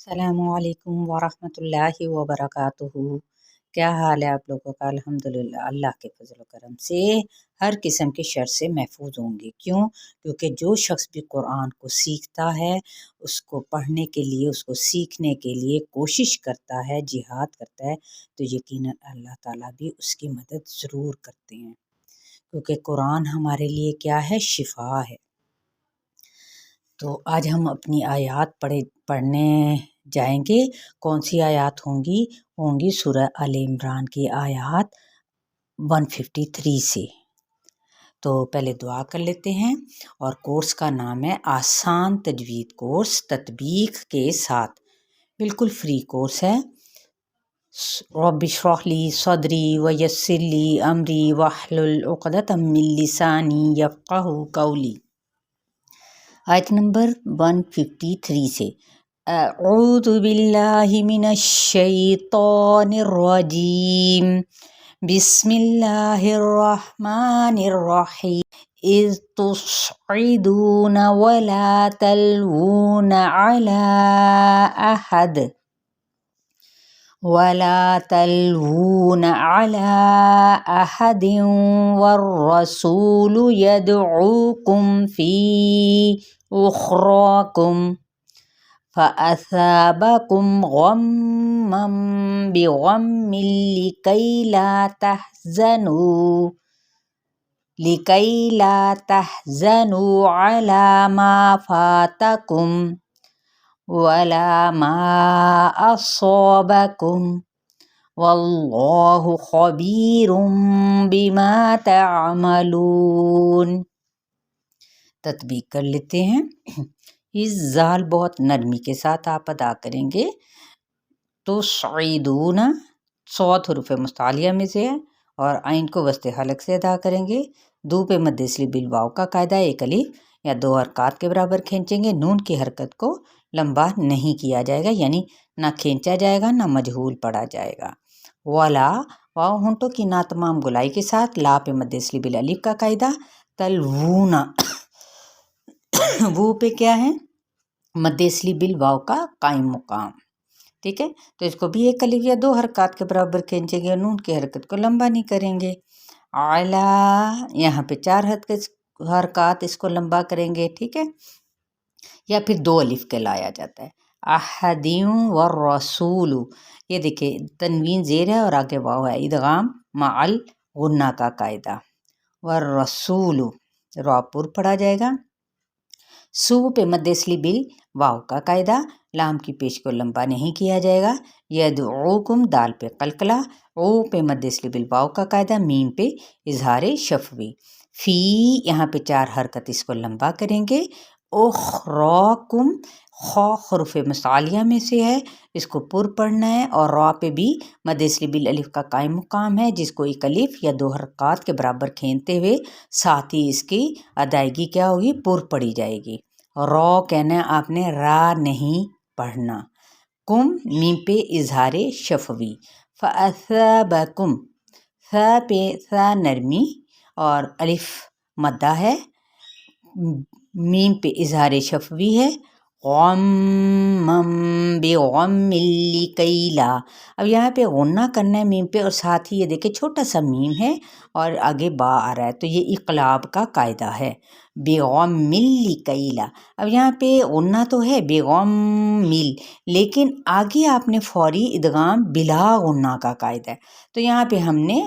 السلام علیکم ورحمۃ اللہ وبرکاتہ۔ کیا حال ہے آپ لوگوں کا؟ الحمدللہ اللہ کے فضل و کرم سے ہر قسم کے شر سے محفوظ ہوں گے۔ کیوں؟ کیونکہ جو شخص بھی قرآن کو سیکھتا ہے، اس کو پڑھنے کے لیے، اس کو سیکھنے کے لیے کوشش کرتا ہے، جہاد کرتا ہے، تو یقیناً اللہ تعالیٰ بھی اس کی مدد ضرور کرتے ہیں، کیونکہ قرآن ہمارے لیے کیا ہے؟ شفا ہے۔ تو آج ہم اپنی آیات پڑھنے جائیں گے۔ کون سی آیات ہوں گی سورہ آل عمران کی آیات 153 سے۔ تو پہلے دعا کر لیتے ہیں، اور کورس کا نام ہے آسان تجوید کورس تطبیق کے ساتھ، بالکل فری کورس ہے۔ رب اشرح لی صدری ویسر لی امری واحلل عقدۃ من لسانی یفقہوا قولی۔ آیت نمبر 153 سے، اعوذ باللہ من الشیطان الرجیم، بسم اللہ الرحمن الرحیم، اذ تصعدون ولا تلوون على أحد والرسول يدعوكم في أخراكم فأثابكم غما بغم لكي لا تحزنوا على ما فاتكم ولا ما أصابكم واللہ خبیر بما تعملون۔ تطبیق کر لیتے ہیں۔ اس زال بہت نرمی کے ساتھ آپ ادا کریں گے۔ تو صعیدون صوت حروف مستعلیہ میں سے ہے، اور عین کو وسط حلق سے ادا کریں گے۔ دو پہ مد اصلی بالواو کا قاعدہ، ایک الف یا دو حرکات کے برابر کھینچیں گے۔ نون کی حرکت کو لمبا نہیں کیا جائے گا، یعنی نہ کھینچا جائے گا نہ مجہول پڑھا جائے گا۔ ولا واو ہونٹوں کی نا تمام گلائی کے ساتھ، لا پہ مد اصلی بالالف کا قاعدہ، تلوون وہ پہ کیا ہے؟ مد اصلی بالواو کا قائم مقام، ٹھیک ہے۔ تو اس کو بھی ایک الف یا دو حرکات کے برابر کھینچیں گے، نون کی حرکت کو لمبا نہیں کریں گے۔ علا یہاں پہ چار حرکات اس کو لمبا کریں گے، ٹھیک ہے، یا پھر دو الف کے لایا جاتا ہے۔ احدیوں والرسول، یہ دیکھیں تنوین زیر ہے اور آگے واو ہے، ادغام مع غنہ کا قاعدہ۔ والرسول را پر پڑھا جائے گا۔ سو پہ مد اصلی بال واو کا قاعدہ، لام کی پیش کو لمبا نہیں کیا جائے گا۔ یدعوکم دال پہ قلقلہ، او پہ مد اصلی بال واو کا قاعدہ، میم پہ اظہار شفوی۔ فی یہاں پہ چار حرکت اس کو لمبا کریں گے۔ اخراکم خا حروف مستعلیہ میں سے ہے، اس کو پر پڑھنا ہے، اور را پہ بھی مد اصلی بالالف کا قائم مقام ہے، جس کو ایک الف یا دو حرکات کے برابر کھینچتے ہوئے ساتھ ہی اس کی ادائیگی کیا ہوگی؟ پر پڑھی جائے گی۔ را کہنا ہے آپ نے، را نہیں پڑھنا۔ کم میم پہ اظہار شفوی۔ فَأَثَابَكُمْ ثا پہ ثا نرمی اور الف مدہ ہے، میم پہ اظہار شفوی ہے۔ غمم بغم لکی لا، اب یہاں پہ غنہ کرنا ہے میم پہ، اور ساتھ ہی یہ دیکھیں چھوٹا سا میم ہے اور آگے با آ رہا ہے، تو یہ اقلاب کا قاعدہ ہے۔ بغم لکی لا، اب یہاں پہ غنہ تو ہے بغم لیکن آگے آپ نے فوری ادغام بلا غنہ کا قاعدہ ہے، تو یہاں پہ ہم نے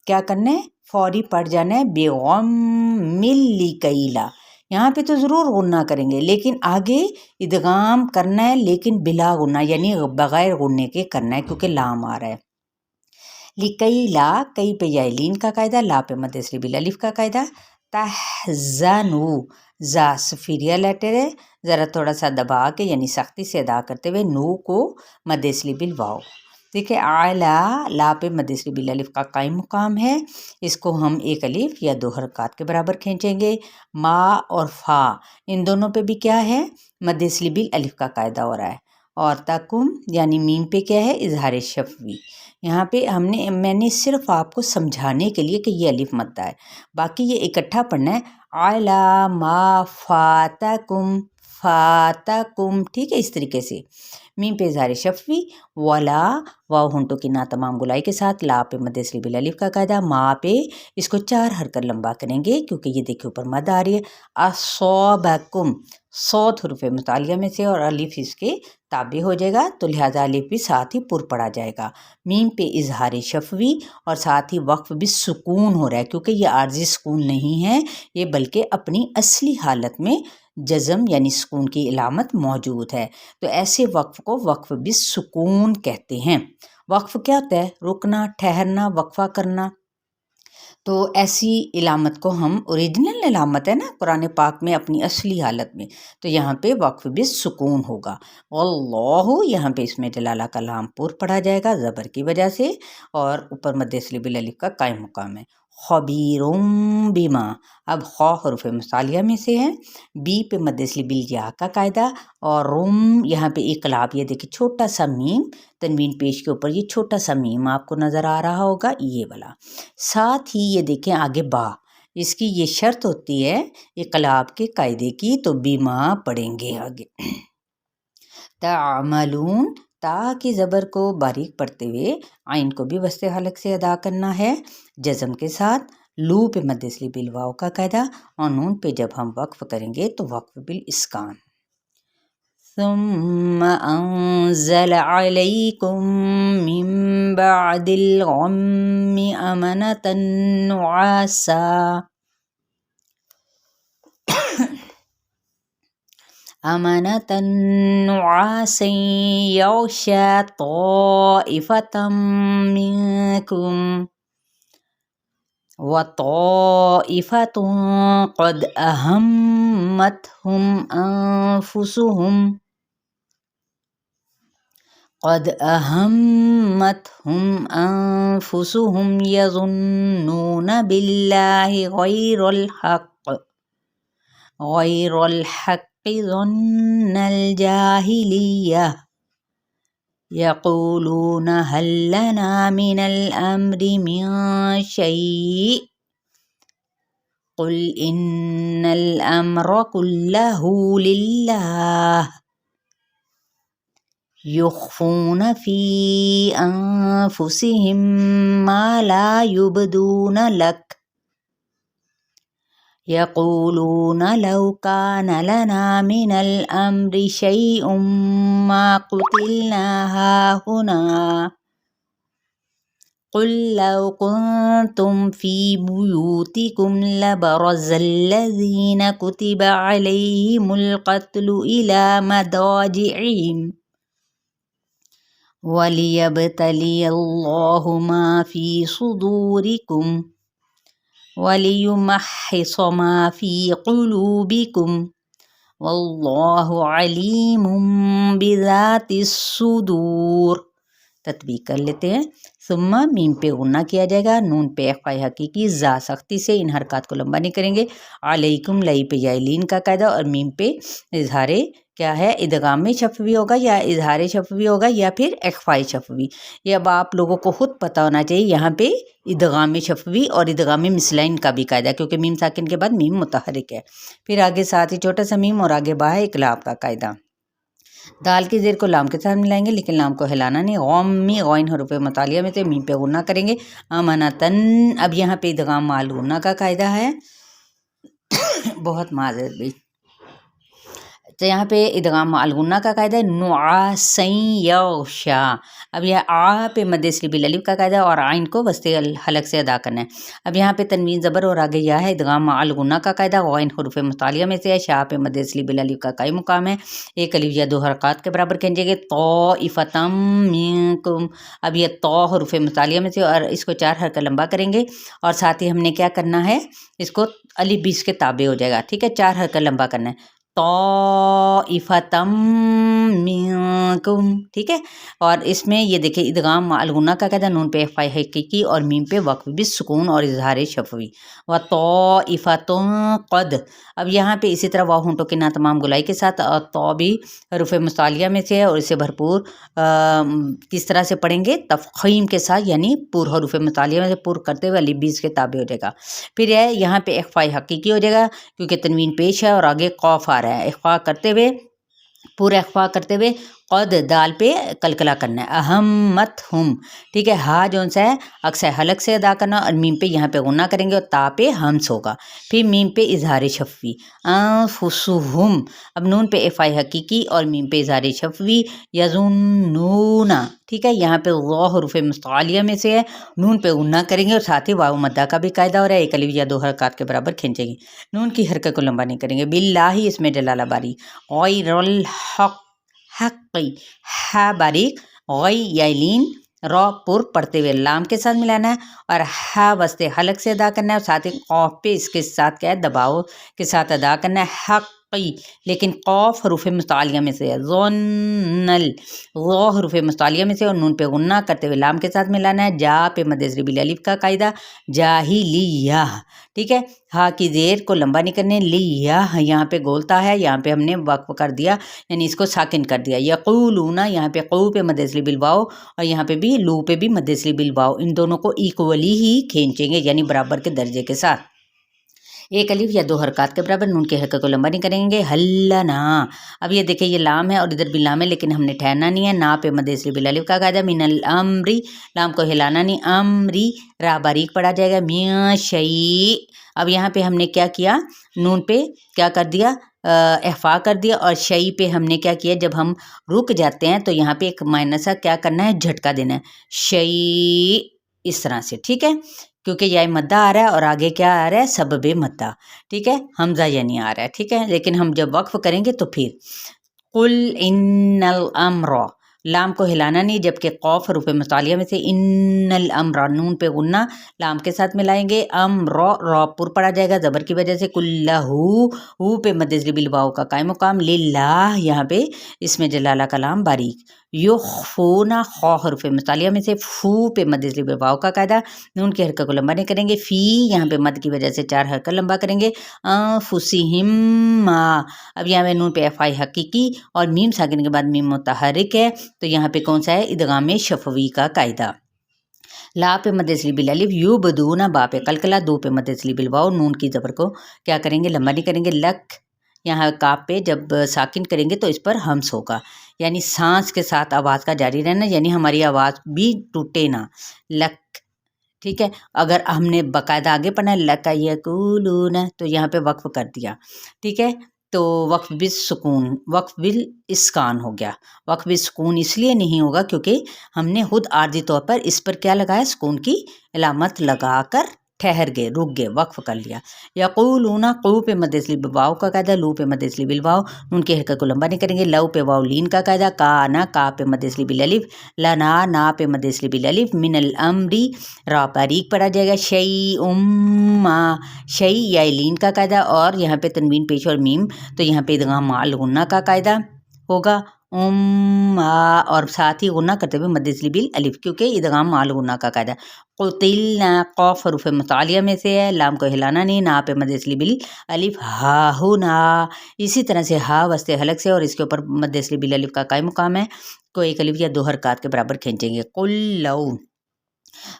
کیا کرنا ہے؟ فوری پڑھ جانا ہے بغم لکی لا۔ یہاں پہ تو ضرور غنہ کریں گے، لیکن آگے ادغام کرنا ہے لیکن بلا غنہ، یعنی بغیر غنے کے کرنا ہے، کیونکہ لام آ رہا ہے۔ لکی لا، کئی پہ یائلین کا قاعدہ، لا پہ مد اصلی بالالف کا قاعدہ۔ تحزنو زا سفیریہ لیٹر ہے، ذرا تھوڑا سا دبا کے یعنی سختی سے ادا کرتے ہوئے، نو کو مد اصلی بالواو، ٹھیک ہے۔ اعلیٰ لا پہ مد اصلی بالالف کا قائم مقام ہے، اس کو ہم ایک الف یا دو حرکات کے برابر کھینچیں گے۔ ما اور فا ان دونوں پہ بھی کیا ہے؟ مد اصلی بالالف کا قاعدہ ہو رہا ہے۔ اور تکم یعنی میم پہ کیا ہے؟ اظہار شفوی۔ یہاں پہ میں نے صرف آپ کو سمجھانے کے لیے کہ یہ الف مدہ ہے، باقی یہ اکٹھا پڑھنا ہے۔ علی ما فاتکم फातकुम, ठीक है, इस तरीके से। मीम पे इज़हार शफ़वी, वला वाव होंठों की ना तमाम गुलाई के साथ, ला पे मद्दे असली बिल अलिफ का कायदा, मा पे इसको 4 हरकत लंबा करेंगे क्योंकि ये देखिए ऊपर मद आ रही है। असौबकुम, सौत हुरूफ मुतालिया में से और अलिफ इसके ताबे हो जाएगा, तो लिहाजा अलिफ भी साथ ही पुर पड़ा जाएगा। मीम पे इज़हार शफ़वी और साथ ही वक्फ भी सुकून हो रहा है क्योंकि ये आर्जी सुकून नहीं है, ये बल्कि अपनी असली हालत में जज़म यानी सुकून की इलामत मौजूद है। तो ऐसे वक्फ को वक्फ भी सुकून कहते हैं। वक्फ क्या होता है? रुकना, ठहरना, वक्फा करना। तो ऐसी इलामत को हम, ओरिजिनल इलामत है ना कुरान पाक में अपनी असली हालत में, तो यहाँ पे वक्फ भी सुकून होगा। अल्लाह, यहाँ पे इसमें जलाला का लाम पुर पढ़ा जाएगा ज़बर की वजह से, और ऊपर मद्दे असली बिल अलिफ का कायम मुकाम है। खबीरुम बिमा, अब ख हुरूफ मुसालिया में से है, बी पे मद्दे असली बिल या का कायदा, और रुम यहाँ पे इकलाब, ये देखिए छोटा सा मीम तनवीन पेश के ऊपर, ये छोटा सा मीम आपको नज़र आ रहा होगा, ये वाला। साथ ही ये देखें आगे बा, इसकी ये शर्त होती है इकलाब के कायदे की, तो बीमा पढ़ेंगे आगे। तामलून, ता की ज़बर को बारीक पढ़ते हुए आइन को भी वस्ते हलक से अदा करना है जज़म के साथ। लू पे मद्दे असली बिल वाव का कायदा, और नून पे जब हम वक्फ करेंगे तो वक्फ बिल इस्कान। सुम्मा अंज़ल अलैकुम मिन बअदिल गम्मि अमनतन नुआसा, अमनतन नुआसन यग़शा ताइफतम मिनकुम व ताइफतुन क़द अहम्मतहुम अनफुसुहुम यज़ुन्नून बिल्लाहि गैरल हक़्क़ि ज़न्नल जाहिलिय्यह यक़ूलून हल लना मिनल अम्रि मिन शै'इन क़ुल इन्नल अम्र कुल्लहु लिल्लाह युख़्फ़ून फ़ी अन्फ़ुसिहिम मा ला युब्दून लक यक़ूलून लौ कान लना मिनल अम्रि शै'उम मा क़ुतिलना हाहुना क़ुल लौ कुन्तुम फ़ी बुयूतिकुम लबरज़ल्लज़ीन कुतिब अलैहिमुल क़त्लु इला मदाजिइहिम वलियब्तलियल्लाहु मा फ़ी सुदूरिकुम वलियुमह्हिस मा फ़ी क़ुलूबिकुम वल्लाहु अलीमुम बिज़ातिस सुदूर। तत्बीक कर लेते हैं। सुम्मा मीम पे गुन्ना किया जाएगा, नून पे क़ाय हकीकी जा सख्ती से, इन हरकत को लंबा नहीं करेंगे। अलैकुम लई पे यालीन का कायदा, और मीम पे इजहारे क्या है, इदगाम में शफ़वी होगा या इजहारे शफ़वी होगा या फिर इख्फ़ाए शफ़वी, ये अब आप लोगों को खुद पता होना चाहिए। यहाँ पे इदगाम में शफ़वी और इदगाम में मिसलाइन का भी कायदा, क्योंकि मीम साकिन के बाद मीम मुतहरिक है। फिर आगे साथ ही छोटा सा मीम और आगे बा है इकलाब का कायदा। दाल की ज़ेर को लाम के साथ मिलाएंगे, लेकिन लाम को हिलाना नहीं। गौमी गौइन हरूफ मुतालिया में से मीम पे गुन्ना करेंगे। अमनतन, अब यहाँ पे इदगाम माल गुन्ना का कायदा है। बहुत माज़रत भी, तो यहाँ पे इदगाम माल गुन्ना का कायदा है। नुआसन यग़शा, अब यह आ पे मद्दे असली बिल अलिफ का कायदा और आइन को वस्ते हलक से अदा करना है। अब यहाँ पे तनवीन ज़बर और आगे यह है इदगाम माल गुन्ना का कायदा, गौइन हुरूफ मुतालिया में से है। शाह पे मद्दे असली बिल अलिफ का कायम मुकाम है, एक अलिफ या दो हरकत के बराबर कहेंगे। ताइफतम मिनकुम, अब यह तो हुरूफ मुतालिया में से और इसको 4 हरकत लंबा करेंगे, और साथ ही हमने क्या करना है, इसको अलिफ भी इसके ताबे हो जाएगा, ठीक है। 4 हरकत लंबा करना है। ताइफतम मिनकुम, ठीक है। और इसमें ये देखिए इदगाम माल गुन्ना का कहता है, नून पे फ़ाई हकीकी और मीम पे वक्फ भी सुकून और इजहार शफ़वी। व ताइफतुन क़द, अब यहाँ पे इसी तरह वाव होंठों के ना तमाम गुलाई के साथ, और तो भी हरूफ मुस्तालिया में से है और इसे भरपूर किस तरह से पढ़ेंगे, तफ़ख़ीम के साथ, यानी पूर हरूफ मुस्तालिया में से पूर करते हुए अलिफ भी इसके ताबे हो जाएगा। फिर है यहाँ पे इख्फ़ाए हकीकी हो जाएगा क्योंकि तनवीन पेश है और आगे क़ौफ़ आ रहा रहा है, इख्फा करते हुए, पूरा इख्फा करते हुए कद दाल पे कलकला करना है। अहम्मत हम, ठीक है, हा जोन सा है अक्सर हलक से अदा करना और मीम पे यहाँ पे गुन्ना करेंगे और ता पे हम्स होगा। फिर मीम पे इजहार शफ़वी अनफुसुहुम, अब नून पे इफ़ाई हकीकी और मीम पे इजहार शफ़वी यज़ुन्नूना, ठीक है, यहाँ पे ज़ा हुरूफ़ मुस्तआलिया में से है, नून पे गुन्ना करेंगे और साथ ही वाव मद्दा का भी कायदा हो रहा है, एक अलिफ या दो हरकत के बराबर खींचेंगे, नून की हरकत को लंबा नहीं करेंगे। बिल्लाही इसमें जलाला बारी, गैरुल हक़ हक़ी, हा बारीक, गई यालीन, रॉ पुर पढ़ते हुए लाम के साथ मिलाना है और हा वस्ते हलक से अदा करना है और साथ ही कौफ पे इसके साथ क्या है दबाव के साथ अदा करना है हक़ी, लेकिन कौफ हरूफ मुस्तालिया में से है, ज़ोन्नल ज़ो हरूफ मुस्तालिया में से और नून पे गुन्ना करते हुए लाम के साथ मिलाना है। जा पे मद्दे बिल अलिफ का कायदा, जाहिलिया, ठीक है, हा की ज़ेर को लंबा नहीं करने, लिया यहाँ पे गोलता है, यहाँ पे हमने वक्फ कर दिया यानी इसको साकिन कर दिया। यक़ूलूना यहाँ पे क़ू पे मद्दे बिल वाव और यहाँ पे भी लू पे भी मद्दे बिल वाव, इन दोनों को इक्वली ही खींचेंगे यानी बराबर के दर्जे के साथ, एक अलिफ या दो हरकत के बराबर, नून के हरकत को लंबा नहीं करेंगे। हल्लना, अब ये देखिए ये लाम है और इधर भी लाम है लेकिन हमने ठहरना नहीं है, ना पे मद्दे बिल अलिफ का कायदा, मिनल अम्री, लाम को हिलाना नहीं, अम्री रा बारीक पड़ा जाएगा, मियाँ शई, अब यहाँ पे हमने क्या किया, नून पे क्या कर दिया, इफ़ा कर दिया और शई पे हमने क्या किया, जब हम रुक जाते हैं तो यहाँ पे एक माइनस क्या करना है, झटका देना है, शई, इस तरह से, ठीक है, क्योंकि यह मद्दा आ रहा है और आगे क्या आ रहा है, सबबे मद्दा, ठीक है, हमजा यानी आ रहा है, ठीक है, लेकिन हम जब वक्फ करेंगे तो फिर कुल इन्नल अम्र, लाम को हिलाना नहीं, जबकि कौफ रूपे मुतालिया में से इन्नल अम्र, नून पे गुन्ना लाम के साथ मिलाएंगे, अम्र रॉ पुर पड़ा जाएगा ज़बर की वजह से, कुल्लहू हू पे मद्दे बिल वाव का कायम मुकाम, लिल्लाह यहाँ पे इसमें जलाला कलाम बारीक, युख्फूना खौ हरूफ़ मुतालिया में से, फू पे मद्दे बिल वाव का कायदा, नून की हरकत को लंबा नहीं करेंगे, फ़ी यहाँ पे मद की वजह से 4 हरकत लंबा करेंगे, फुसिहिम्मा, अब यहाँ पे नून पे एफ़ाई हकीकी और मीम साकिन के बाद मीम मुतहरिक है तो यहाँ पे कौन सा है, इदगाम शफ़वी का कायदा। ला पे मद्दे बिल अलिफ, यू बदूना, बा पे कलकला, दो पे मद्दे बिल वाव, नून की ज़बर को क्या करेंगे, लंबा नहीं करेंगे। लक यहाँ काप पे जब साकिन करेंगे तो इस पर हम्स होगा, यानी सांस के साथ आवाज़ का जारी रहना, यानी हमारी आवाज़ भी टूटे ना, लक, ठीक है, अगर हमने बाकायदा आगे पढ़ना है लक यकूलूना तो यहाँ पे वक्फ कर दिया, ठीक है, तो वक्फ बिल सुकून, वक्फ बिल इस्कान हो गया, वक्फ बिल सुकून इसलिए नहीं होगा क्योंकि हमने खुद आर्जी तौर पर इस पर क्या लगाया, सुकून की अलामत लगाकर ठहर गए, रुक गए, वक्फ कर लिया। यक़ूलूना क़ू पे मद्दे बिल वाव का कायदा, लू पे मद्दे बिल वाव, उनकी हरकत को लंबा नहीं करेंगे, लव पे वाव लीन का कायदा, काना का पे मद्दे बिल अलिफ, लना ना पे मद्दे बिल अलिफ, मिनल अम्री रा बारीक पड़ा जाएगा, शई उम्मा, शई या लीन का कायदा और यहाँ पे तनवीन पेश और मीम तो यहाँ पे इदगाम माल गुन्ना का कायदा होगा, उम्मा और साथ ही गुन्ना करते हुए मद्दे बिल अलिफ क्योंकि इदगाम माल गुन्ना का कायदा। कुतिलना कौफ हरूफ मुतालिया में से है, लाम को हिलाना नहीं, ना पे मद्दे बिल अलिफ, हा हु ना, इसी तरह से हा वस्ते हलक से और इसके ऊपर मद्दे बिल अलिफ का कायम मुकाम है, को एक अलिफ या दो हरकत के बराबर खींचेंगे। कुल्लऊ,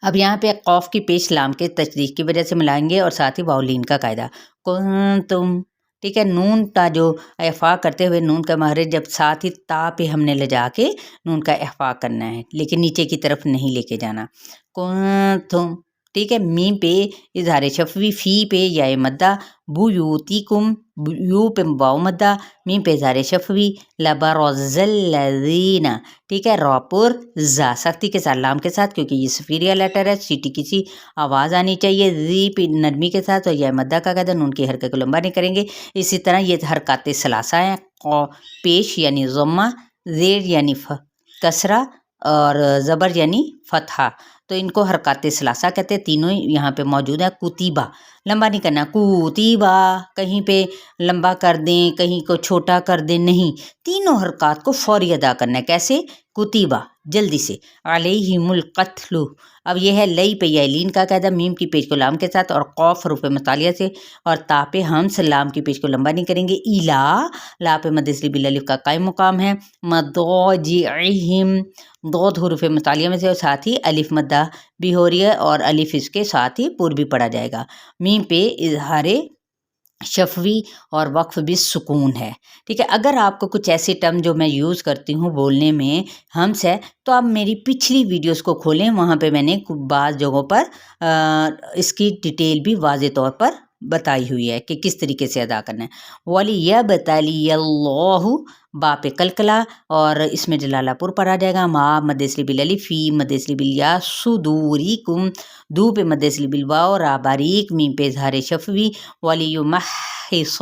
अब यहाँ पे कौफ की पेश लाम के तशदीद की वजह से मिलाएंगे और साथ ही वाउलीन का कायदा, तुम, ठीक है, नून का जो एफ़ा करते हुए नून का महरज जब साथ ही ता पे हमने ले जाके नून का एफ़ा करना है लेकिन नीचे की तरफ नहीं लेके जाना, तुम, ठीक है, मीम पे इजहार शफ़वी, फ़ी पे या मद्दा, बुयूतिकुम, यू पे वाव मद्दा, मीम पे इजहार शफ़वी, लबरज़ल्लज़ीना, ठीक है, रॉपुर जा सख्ती के साथ लाम के साथ क्योंकि ये सुपीरियर लेटर है, सीटी किसी आवाज़ आनी चाहिए, जी पे नरमी के साथ और या मद्दा का कायदा, नून की हरकत को लंबा नहीं करेंगे। इसी तरह ये हरकत सलासा हैं, पेश यानी ज़म्मा, ज़ेर यानी कसरा और ज़बर यानी फ़तहा, तो इनको हरकत सलासा कहते हैं, तीनों यहाँ पे मौजूद है। कुतीबा लंबा नहीं करना, कुतीबा कहीं पे लंबा कर दें कहीं को छोटा कर दें नहीं, तीनों हरकत को फौरी अदा करना है। कैसे, कुतीबा जल्दी से, अलैहिमुल क़त्लु, अब यह है लई पे यालीन का कायदा, मीम की पेज को लाम के साथ और कौफ रूपे मुतालिया से और तापे हम सलाम की पेज को लंबा नहीं करेंगे। इला ला पे मद्दे बिल अलिफ का कायम मुकाम है। मदोजिहिम दो हुरूफ मुतालिया में से और साथ ही अलिफ मद्दा भी हो रही है और अलिफ इसके साथ ही पुर भी पढ़ा जाएगा। मीम पे इजहारे شفوی اور وقف بھی سکون ہے، ٹھیک ہے۔ اگر آپ کو کچھ ایسے ٹرم جو میں یوز کرتی ہوں بولنے میں ہمس ہے تو آپ میری پچھلی ویڈیوز کو کھولیں، وہاں پہ میں نے بعض جگہوں پر اس کی ڈیٹیل بھی واضح طور پر بتائی ہوئی ہے کہ کس طریقے سے ادا کرنا ہے۔ وَلِيَبْتَلِيَ اللَّهُ با پہ کلکلا اور اس میں جلالہ پور پڑھا جائے گا، ما مد اصلی بالالف، فی مد اصلی بالیا، صدوریکم دو پہ مد اصلی بالواو، را باریک، میم پہ اظہار شفوی، وَلِيُمَحِّصَ،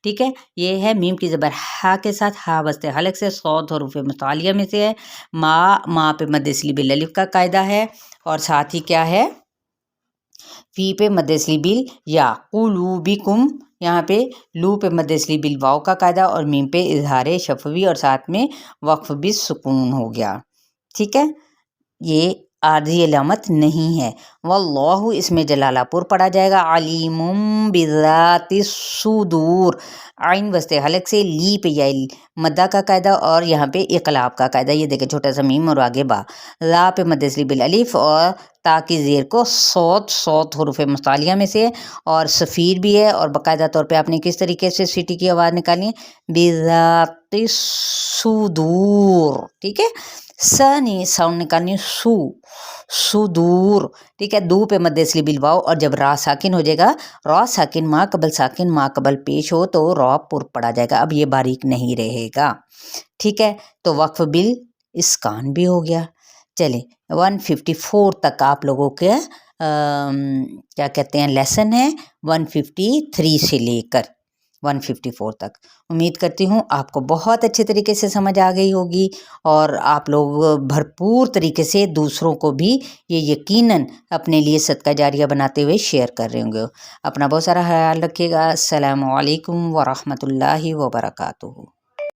ٹھیک ہے۔ یہ ہے میم کی زبر ہا کے ساتھ، ہا وسط حلق سے، صاد حروف متعالیہ میں سے ہے، ما پہ مد اصلی بالالف کا قاعدہ ہے، اور ساتھ ہی کیا ہے، فی پہ مد اصلی بال یا، قلوبکم یہاں پہ لو پہ مد اصلی بالواو کا قاعدہ، اور میم پہ اظہار شفوی اور ساتھ میں وقف بھی سکون ہو گیا، ٹھیک ہے۔ یہ عارضی علامت نہیں ہے۔ واللہ اس میں جلالہ پور پڑھا جائے گا، علیم بذات الصدور، عین وسط حلق سے، لی پہ یا مدہ کا قاعدہ اور یہاں پہ اقلاب کا قاعدہ، یہ دیکھیں چھوٹا سا میم اور آگے با، لا پہ مد اصلی بالالف اور تا کی زیر کو صوت حروف متعالیہ میں سے، اور صفیر بھی ہے، اور باقاعدہ طور پہ آپ نے کس طریقے سے سیٹی کی آواز نکالنی ہے، بذات الصدور، ٹھیک ہے۔ سانی ساؤنڈ نکالنی صدور، ٹھیک ہے۔ دو پہ مد اصلی بالواو، اور جب را ساکن ہو جائے گا، را ساکن ما قبل پیش ہو تو را پر پڑا جائے گا، اب یہ باریک نہیں رہے گا، ٹھیک ہے۔ تو وقف بال اسکان بھی ہو گیا۔ چلیں 154 تک آپ لوگوں کے کیا کہتے ہیں لیسن ہے، 153 سے لے کر 154 تک۔ امید کرتی ہوں آپ کو بہت اچھے طریقے سے سمجھ آ گئی ہوگی، اور آپ لوگ بھرپور طریقے سے دوسروں کو بھی یہ یقیناً اپنے لیے صدقہ جاریہ بناتے ہوئے شیئر کر رہے ہوں گے۔ اپنا بہت سارا خیال رکھیے گا۔ السلام علیکم ورحمۃ اللہ وبرکاتہ۔